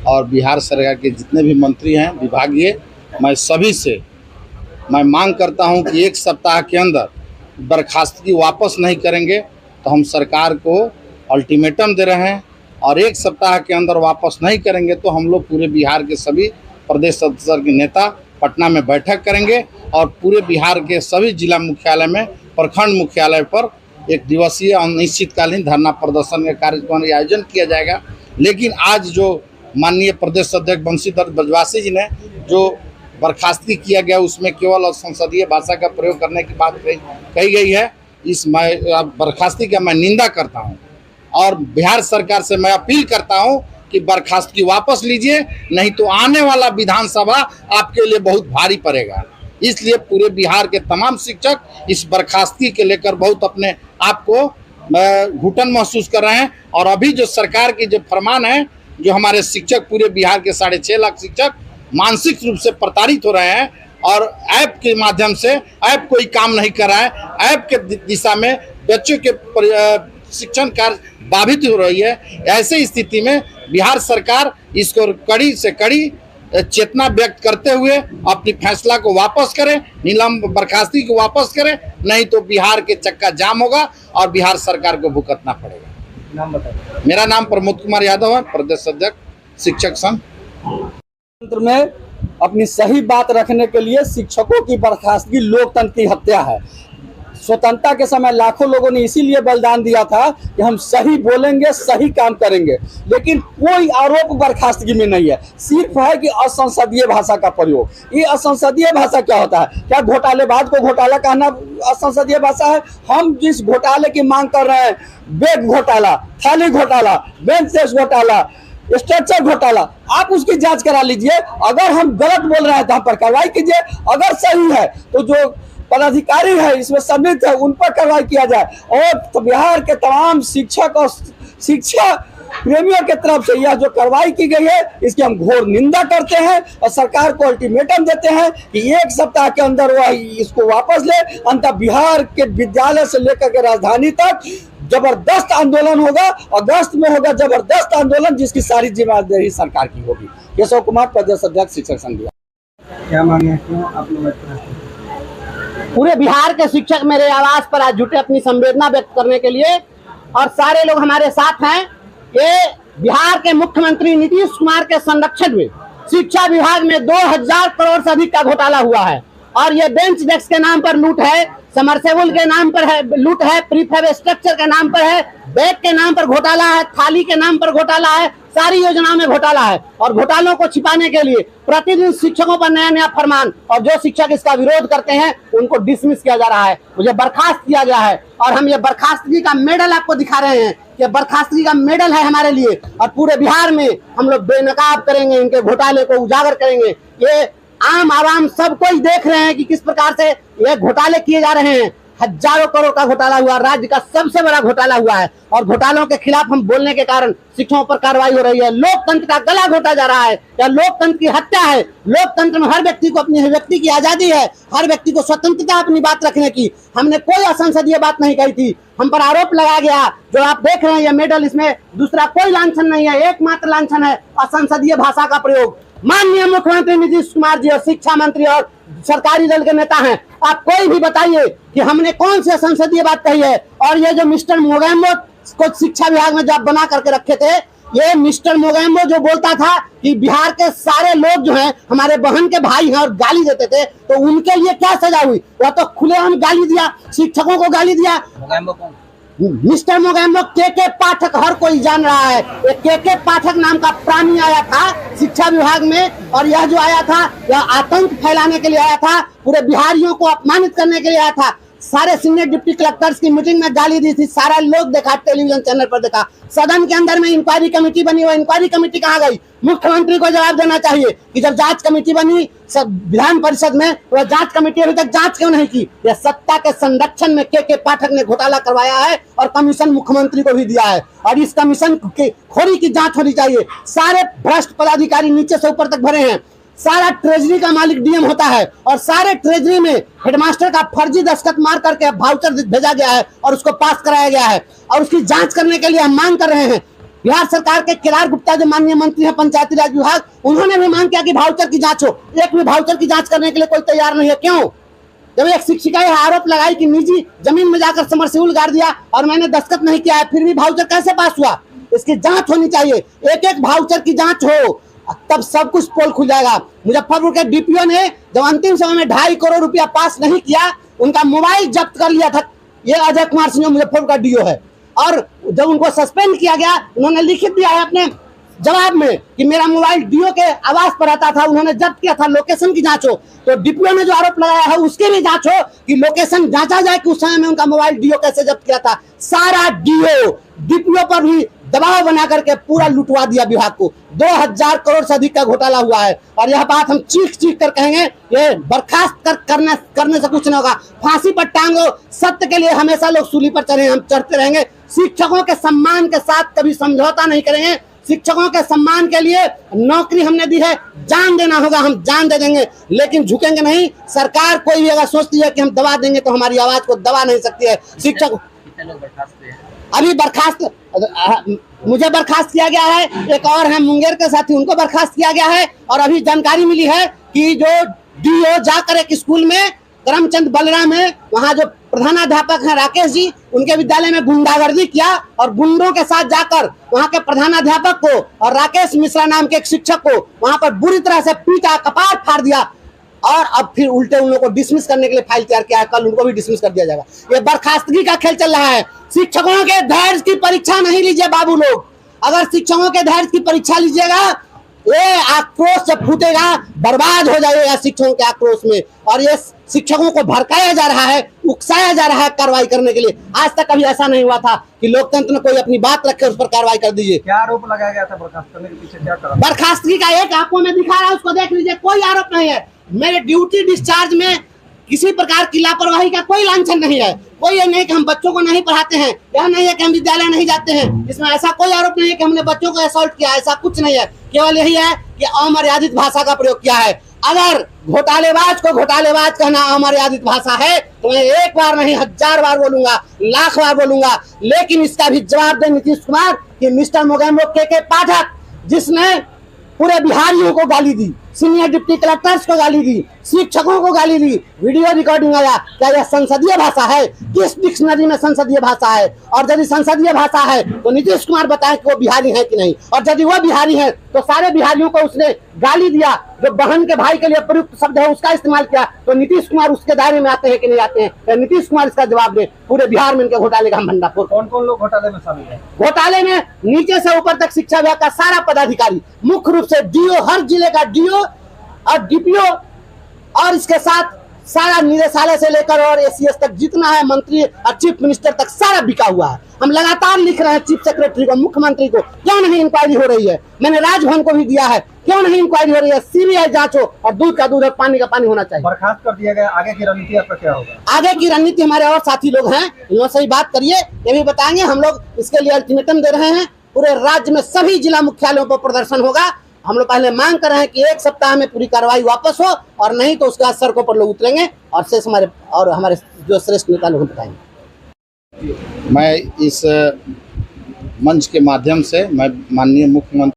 और बिहार सरकार के जितने भी मंत्री हैं विभागीय, मैं सभी से मैं मांग करता हूं कि 1 सप्ताह के अंदर बर्खास्तगी वापस नहीं करेंगे तो हम सरकार को अल्टीमेटम दे रहे हैं, और 1 सप्ताह के अंदर वापस नहीं करेंगे तो हम लोग पूरे बिहार के सभी प्रदेश स्तर के नेता पटना में बैठक करेंगे और पूरे बिहार के सभी जिला मुख्यालय में, प्रखंड मुख्यालय पर 1 दिवसीय अनिश्चितकालीन धरना प्रदर्शन का कार्यक्रम का आयोजन किया जाएगा। लेकिन आज जो माननीय प्रदेश अध्यक्ष बंशीधर ब्रजवासी जी ने जो बर्खास्तगी किया गया उसमें केवल संसदीय भाषा का प्रयोग करने की बात कही गई है। इस बर्खास्तगी का मैं निंदा करता हूं और बिहार सरकार से मैं अपील करता हूं कि बर्खास्तगी वापस लीजिए, नहीं तो आने वाला विधानसभा आपके लिए बहुत भारी पड़ेगा। इसलिए पूरे बिहार के तमाम शिक्षक इस बर्खास्तगी के लेकर बहुत अपने आप को घुटन महसूस कर रहे हैं। और अभी जो सरकार की जो फरमान है, जो हमारे शिक्षक पूरे बिहार के 6.5 लाख शिक्षक मानसिक रूप से प्रताड़ित हो रहे हैं और ऐप के माध्यम से ऐप कोई काम नहीं कर रहा है, ऐप के दिशा में बच्चों के शिक्षण कार्य बाधित हो रही है। ऐसे स्थिति में बिहार सरकार इसको कड़ी से कड़ी चेतना व्यक्त करते हुए अपनी फैसला को वापस करे, नीलम बर्खास्तगी को वापस करे, नहीं तो बिहार के चक्का जाम होगा और बिहार सरकार को भुगतना पड़ेगा। नाम बताइए। मेरा नाम प्रमोद कुमार यादव है, प्रदेश अध्यक्ष शिक्षक संघ। में अपनी सही बात रखने के लिए शिक्षकों की बर्खास्तगी लोकतंत्र की हत्या है। स्वतंत्रता के समय लाखों लोगों ने इसीलिए बलिदान दिया था कि हम सही बोलेंगे, सही काम करेंगे, लेकिन कोई आरोप बर्खास्तगी में नहीं है। सिर्फ है कि असंसदीय भाषा का प्रयोग। ये असंसदीय भाषा क्या होता है? क्या घोटालेबाज को घोटाला कहना असंसदीय भाषा है? हम जिस घोटाले की मांग कर रहे हैं, बेड घोटाला, थाली घोटाला, बेंच डेस्क घोटाला, स्ट्रक्चर घोटाला, आप उसकी जांच करा लीजिए। अगर हम गलत बोल रहे हैं तो हम पर कार्रवाई कीजिए, अगर सही है तो जो पदाधिकारी है इसमें सम्मिलित है उन पर कार्रवाई किया जाए। और तो बिहार के तमाम शिक्षक और शिक्षा प्रेमियों की तरफ से यह जो कार्रवाई की गई है इसकी हम घोर निंदा करते हैं और सरकार को अल्टीमेटम देते हैं कि 1 सप्ताह के अंदर वह इसको वापस ले, अंततः बिहार के विद्यालय से लेकर के राजधानी तक जबरदस्त आंदोलन होगा। अगस्त में होगा जबरदस्त आंदोलन, जिसकी सारी जिम्मेदारी सरकार की होगी। केशव कुमार, प्रदेश अध्यक्ष शिक्षक संघ। क्या मांगे आप लोग? पूरे बिहार के शिक्षक मेरे आवाज पर आज जुटे अपनी संवेदना व्यक्त करने के लिए, और सारे लोग हमारे साथ हैं। ये बिहार के मुख्यमंत्री नीतीश कुमार के संरक्षण में शिक्षा विभाग में 2000 करोड़ से अधिक का घोटाला हुआ है, और ये बेंच डेस्क के नाम पर लूट है, समरसेबुल के नाम पर है लूट है, प्रीफैब स्ट्रक्चर के नाम पर है, बैग के नाम पर घोटाला है, थाली के नाम पर घोटाला है, सारी योजनाओं में घोटाला है। और घोटालों को छिपाने के लिए प्रतिदिन शिक्षकों पर नया नया फरमान, और जो शिक्षक इसका विरोध करते हैं उनको डिसमिस किया जा रहा है, मुझे बर्खास्त किया गया है। और हम ये बर्खास्तगी का मेडल आपको दिखा रहे हैं कि बर्खास्तगी का मेडल है हमारे लिए, और पूरे बिहार में हम लोग बेनकाब करेंगे, इनके घोटाले को उजागर करेंगे। ये आम आवाम सब कोई देख रहे हैं कि किस प्रकार से ये घोटाले किए जा रहे हैं। हजारों करोड़ का घोटाला हुआ, राज्य का सबसे बड़ा घोटाला हुआ है, और घोटालों के खिलाफ हम बोलने के कारण शिक्षकों पर कार्रवाई हो रही है। लोकतंत्र का गला घोटा जा रहा है, या लोकतंत्र की हत्या है। लोकतंत्र में हर व्यक्ति को अपनी व्यक्ति की आजादी है, हर व्यक्ति को स्वतंत्रता अपनी बात रखने की। हमने कोई असंसदीय बात नहीं कही थी, हम पर आरोप लगाया गया। जो आप देख रहे हैं ये मेडल, इसमें दूसरा कोई लांछन नहीं है, एकमात्र लांछन है असंसदीय भाषा का प्रयोग। माननीय मुख्यमंत्री नीतीश कुमार जी और शिक्षा मंत्री और सरकारी दल के नेता हैं, आप कोई भी बताइए कि हमने कौन सी संसदीय बात कही है। और ये जो मिस्टर मोगेम्बो को शिक्षा विभाग में जब बना करके रखे थे, ये मिस्टर मोगेम्बो जो बोलता था कि बिहार के सारे लोग जो हैं हमारे बहन के भाई हैं और गाली देते थे, तो उनके लिए क्या सजा हुई? वह तो खुलेआम गाली दिया, शिक्षकों को गाली दिया। मिस्टर मोगेम्बो के पाठक हर कोई जान रहा है। एक के पाठक नाम का प्राणी आया था शिक्षा विभाग में, और यह जो आया था यह आतंक फैलाने के लिए आया था, पूरे बिहारियों को अपमानित करने के लिए आया था। सारे सीनियर डिप्टी कलेक्टर्स की मीटिंग में गाली दी थी, सारा लोग देखा, टेलीविजन चैनल पर देखा। सदन के अंदर में इंक्वायरी कमेटी बनी, वो इंक्वायरी कमेटी कहाँ गई? मुख्यमंत्री को जवाब देना चाहिए कि जब जांच कमेटी बनी विधान परिषद में, वह जांच कमेटी अभी तक जांच क्यों नहीं की? यह सत्ता के संरक्षण में के पाठक ने घोटाला करवाया है, और कमीशन मुख्यमंत्री को भी दिया है, और इस कमीशन की खोरी की जांच होनी चाहिए। सारे भ्रष्ट पदाधिकारी नीचे से ऊपर तक भरे हैं। सारा ट्रेजरी का मालिक डीएम होता है, और सारे ट्रेजरी में हेडमास्टर का फर्जी दस्तखत मार करके वाउचर भेजा गया है और उसको पास कराया गया है, और उसकी जांच करने के लिए हम मांग कर रहे हैं। बिहार सरकार के केदार गुप्ता जो माननीय मंत्री है पंचायती राज विभाग, उन्होंने भी मांग किया कि वाउचर की जांच हो। एक भी वाउचर की जांच करने के लिए कोई तैयार नहीं है। क्यों? जब एक शिक्षिका यह आरोप लगाई कि निजी जमीन में जाकर समरसेबुल गाड़ दिया और मैंने दस्तखत नहीं किया है, फिर भी वाउचर कैसे पास हुआ? इसकी जांच होनी चाहिए। एक एक वाउचर की जांच हो, तब सब कुछ पोल खुल जाएगा। मुजफ्फरपुर के डीपीओ ने जब अंतिम समय में 2.5 करोड़ रुपया पास नहीं किया, उनका मोबाइल जब्त कर लिया था। ये अजय कुमार सिंह मुजफ्फरपुर का डीओ है, और जब उनको सस्पेंड किया गया, उन्होंने लिखित दिया है अपने जवाब में कि मेरा मोबाइल डीओ के आवास पर आता था, उन्होंने जब्त किया था, लोकेशन की जांच हो। तो डीपीओ ने जो आरोप लगाया है उसकी भी जांच हो कि लोकेशन जांचा जाए कि उस समय में उनका मोबाइल डीओ कैसे जब्त किया था। सारा डीपीओ पर भी दबाव बना करके पूरा लुटवा दिया विभाग को। 2000 करोड़ से अधिक का घोटाला हुआ है, और यह बात हम चीख चीख कर कहेंगे, ये बर्खास्त करने से कुछ नहीं होगा। फांसी पर टांगो, सत्य के लिए हमेशा लोग सूली पर चढ़े, हम चढ़ते रहेंगे। शिक्षकों के सम्मान के साथ कभी समझौता नहीं करेंगे। शिक्षकों के सम्मान के लिए नौकरी हमने दी है, जान देना होगा, हम जान दे देंगे, लेकिन झुकेंगे नहीं। सरकार कोई भी अगर सोचती है कि हम दबा देंगे तो हमारी आवाज को दबा नहीं सकती है। शिक्षक अभी बर्खास्त, मुझे बर्खास्त किया गया है, एक और है मुंगेर के साथी, उनको बर्खास्त किया गया है। और अभी जानकारी मिली है कि जो डीओ जाकर एक स्कूल में, करमचंद बलराम है, वहाँ जो प्रधानाध्यापक हैं राकेश जी, उनके विद्यालय में गुंडागर्दी किया और गुंडों के साथ जाकर वहाँ के प्रधानाध्यापक को और राकेश मिश्रा नाम के एक शिक्षक को वहाँ पर बुरी तरह से पीटा, कपाट फाड़ दिया, और अब फिर उल्टे उन लोगों को डिसमिस करने के लिए फाइल तैयार किया है। कल उनको भी डिसमिस कर दिया जाएगा। ये बर्खास्तगी का खेल चल रहा है। शिक्षकों के धैर्य की परीक्षा नहीं लीजिए बाबू लोग। अगर शिक्षकों के धैर्य की परीक्षा लीजिएगा, ये आक्रोश जब फूटेगा, बर्बाद हो जाएगा शिक्षकों के आक्रोश में। और ये शिक्षकों को भड़काया जा रहा है, उकसाया जा रहा है कार्रवाई करने के लिए। आज तक कभी ऐसा नहीं हुआ था कि लोकतंत्र में कोई अपनी बात रखे उस पर कार्रवाई कर दीजिए। क्या आरोप लगाया गया था बर्खास्त करने के पीछे, क्या कारण? बर्खास्तगी का एक आपको मैं दिखा रहा हूं, उसको देख लीजिए। कोई आरोप नहीं है। मेरे ड्यूटी डिस्चार्ज में किसी प्रकार की लापरवाही का कोई लांछन नहीं है। कोई ये नहीं कि हम बच्चों को नहीं पढ़ाते हैं, यह नहीं है कि हम विद्यालय नहीं जाते हैं। इसमें ऐसा कोई आरोप नहीं है कि हमने बच्चों को असॉल्ट किया, ऐसा कुछ नहीं है। केवल यही है कि अमर्यादित भाषा का प्रयोग किया है। अगर घोटालेबाज को घोटालेबाज कहना अमर्यादित भाषा है तो मैं एक बार नहीं 1000 बार बोलूंगा, लाख बार बोलूंगा। लेकिन इसका भी जवाब दे नीतीश कुमार कि मिस्टर मोगेम्बो के पाठक, जिसने पूरे बिहारियों को गाली दी, सीनियर डिप्टी कलेक्टर्स को गाली दी, शिक्षकों को गाली दी, वीडियो रिकॉर्डिंग आया, क्या यह संसदीय भाषा है? किस डिक्शनरी में संसदीय भाषा है? और यदि संसदीय भाषा है तो नीतीश कुमार बताएं कि वो बिहारी है कि नहीं। और यदि वो बिहारी है तो सारे बिहारियों को उसने गाली दिया, जो बहन के भाई के लिए प्रयुक्त शब्द है उसका इस्तेमाल किया, तो नीतीश कुमार उसके दायरे में आते हैं कि नहीं आते हैं? नीतीश कुमार इसका जवाब दे। पूरे बिहार में इनके घोटाले का भंडाफोड़। कौन कौन लोग घोटाले में शामिल है? घोटाले में नीचे से ऊपर तक शिक्षा विभाग का सारा पदाधिकारी, मुख्य रूप से डीओ, हर जिले का डीओ और डीपीओ, और इसके साथ सारा निदेशालय से लेकर और एसीएस तक जितना है, मंत्री और चीफ मिनिस्टर तक सारा बिका हुआ है। हम लगातार लिख रहे हैं चीफ सेक्रेटरी को, मुख्यमंत्री को, क्यों नहीं इंक्वायरी हो रही है? मैंने राजभवन को भी दिया है, क्यों नहीं इंक्वायरी हो रही है? सीबीआई जांच हो और दूध का दूध और पानी का पानी होना चाहिए। बर्खास्त कर दिया गया, आगे की रणनीति आपका क्या होगा? आगे की रणनीति हमारे और साथी लोग हैं, इनसे ही बात करिए, ये भी बताएंगे। हम लोग इसके लिए अल्टीमेटम दे रहे हैं। पूरे राज्य में सभी जिला मुख्यालयों पर प्रदर्शन होगा। हम लोग पहले मांग कर रहे हैं कि 1 सप्ताह में पूरी कार्रवाई वापस हो, और नहीं तो उसके बाद सड़कों पर लोग उतरेंगे और शेष हमारे जो श्रेष्ठ नेता लोग बताएंगे। मैं इस मंच के माध्यम से मैं माननीय मुख्यमंत्री